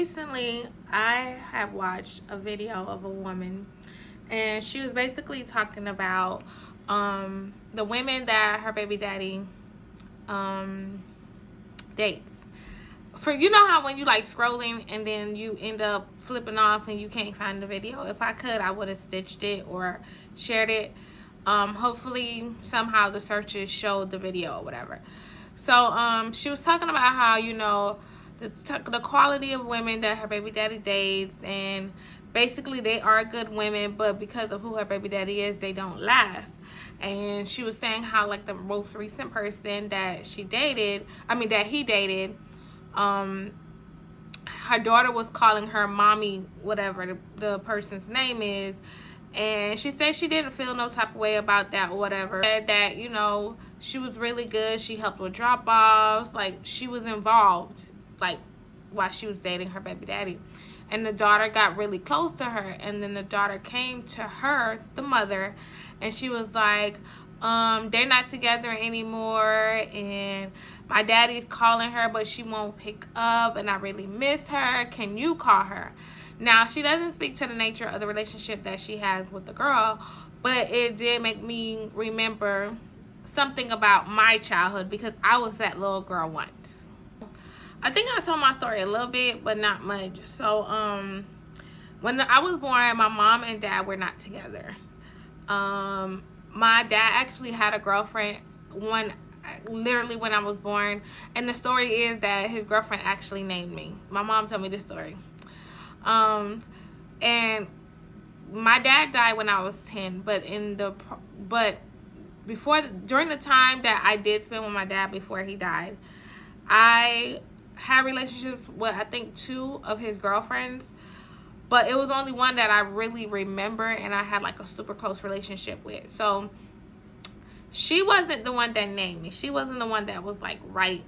Recently, I have watched a video of a woman, and she was basically talking about the women that her baby daddy dates. For you know how when you like scrolling and then you end up flipping off and you can't find the video. If I could, I would have stitched it or shared it. Hopefully somehow the searches showed the video or whatever. So she was talking about how, you know, the quality of women that her baby daddy dates, and basically they are good women, but because of who her baby daddy is, they don't last. And she was saying how like the most recent person that he dated, her daughter was calling her mommy, whatever the person's name is, and she said she didn't feel no type of way about that or whatever. Said that, you know, she was really good. She helped with drop-offs. Like, she was involved, like, while she was dating her baby daddy. And the daughter got really close to her. And then the daughter came to her, the mother, and she was like, they're not together anymore. And my daddy's calling her, but she won't pick up. And I really miss her. Can you call her? Now, she doesn't speak to the nature of the relationship that she has with the girl, but it did make me remember something about my childhood, because I was that little girl once. I think I told my story a little bit, but not much. So, when I was born, my mom and dad were not together. My dad actually had a girlfriend literally when I was born, and the story is that his girlfriend actually named me. My mom told me this story. And my dad died when I was 10, during the time that I did spend with my dad before he died, I had relationships with, I think, 2 of his girlfriends, but it was only one that I really remember and I had like a super close relationship with. So she wasn't the one that named me. She wasn't the one that was like right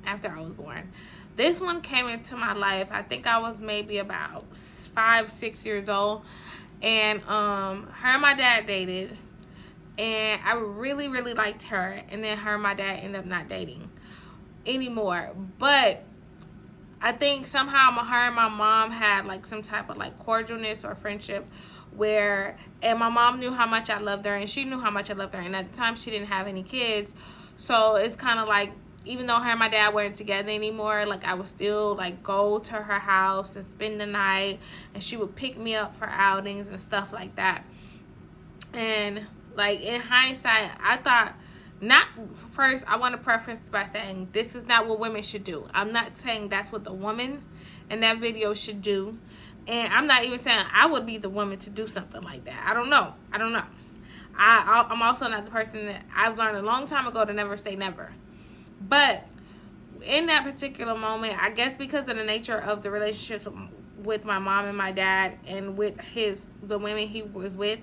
after I was born. This one came into my life, I think I was maybe about 5-6 years old, and her and my dad dated, and I really liked her, and then her and my dad ended up not dating anymore. But I think somehow her and my mom had like some type of like cordialness or friendship and my mom knew how much I loved her, and she knew how much I loved her, and at the time she didn't have any kids, so it's kind of like, even though her and my dad weren't together anymore, like I would still like go to her house and spend the night, and she would pick me up for outings and stuff like that. And like in hindsight, I thought, I want to preface by saying this is not what women should do. I'm not saying that's what the woman in that video should do, and I'm not even saying I would be the woman to do something like that. I don't know. I'm also not the person that I've learned a long time ago to never say never. But in that particular moment, I guess because of the nature of the relationships with my mom and my dad, and with the women he was with,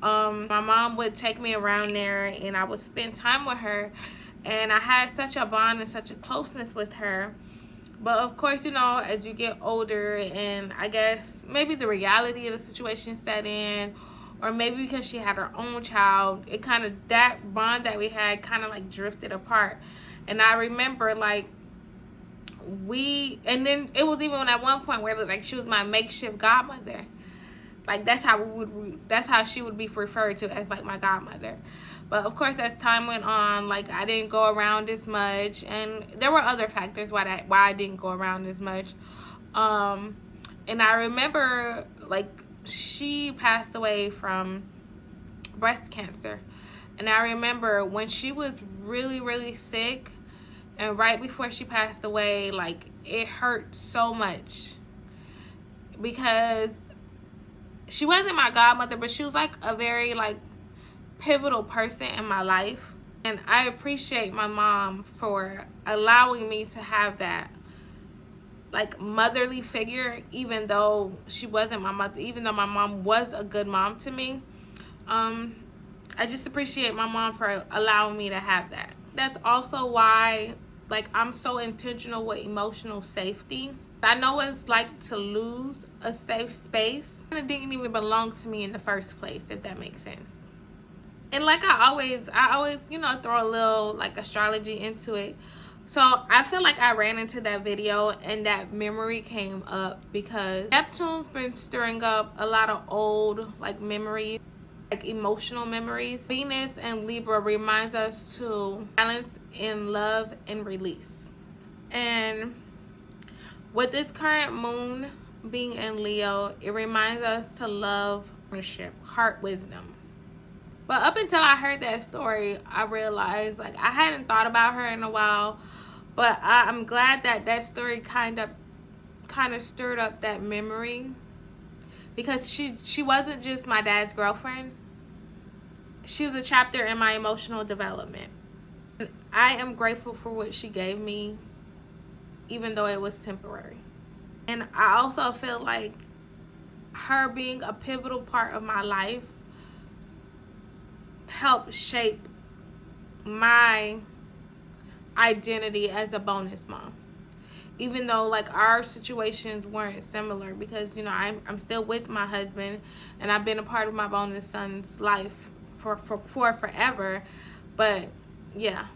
my mom would take me around there and I would spend time with her, and I had such a bond and such a closeness with her. But of course, you know, as you get older, and I guess maybe the reality of the situation set in, or maybe because she had her own child, it kind of, that bond that we had kind of like drifted apart. And I remember like and then it was even at one point where like she was my makeshift godmother. Like that's how she would be referred to, as like my godmother. But of course, as time went on, like I didn't go around as much, and there were other factors why I didn't go around as much. And I remember like she passed away from breast cancer. And I remember when she was really sick, and right before she passed away, like it hurt so much, because she wasn't my godmother, but she was like a very like pivotal person in my life. And I appreciate my mom for allowing me to have that like motherly figure, even though she wasn't my mother, even though my mom was a good mom to me. I just appreciate my mom for allowing me to have that. That's also why like I'm so intentional with emotional safety. I know what it's like to lose a safe space, and it didn't even belong to me in the first place, if that makes sense. And like I always, you know, throw a little like astrology into it. So I feel like I ran into that video and that memory came up because Neptune's been stirring up a lot of old like memories, like emotional memories. Venus and Libra reminds us to balance in love and release. And with this current moon being in Leo, it reminds us to love, ownership, heart wisdom. But up until I heard that story, I realized like I hadn't thought about her in a while. But I'm glad that that story kind of stirred up that memory, because she wasn't just my dad's girlfriend. She was a chapter in my emotional development. I am grateful for what she gave me, even though it was temporary. And I also feel like her being a pivotal part of my life helped shape my identity as a bonus mom, even though like our situations weren't similar, because you know I'm still with my husband and I've been a part of my bonus son's life for forever. But yeah.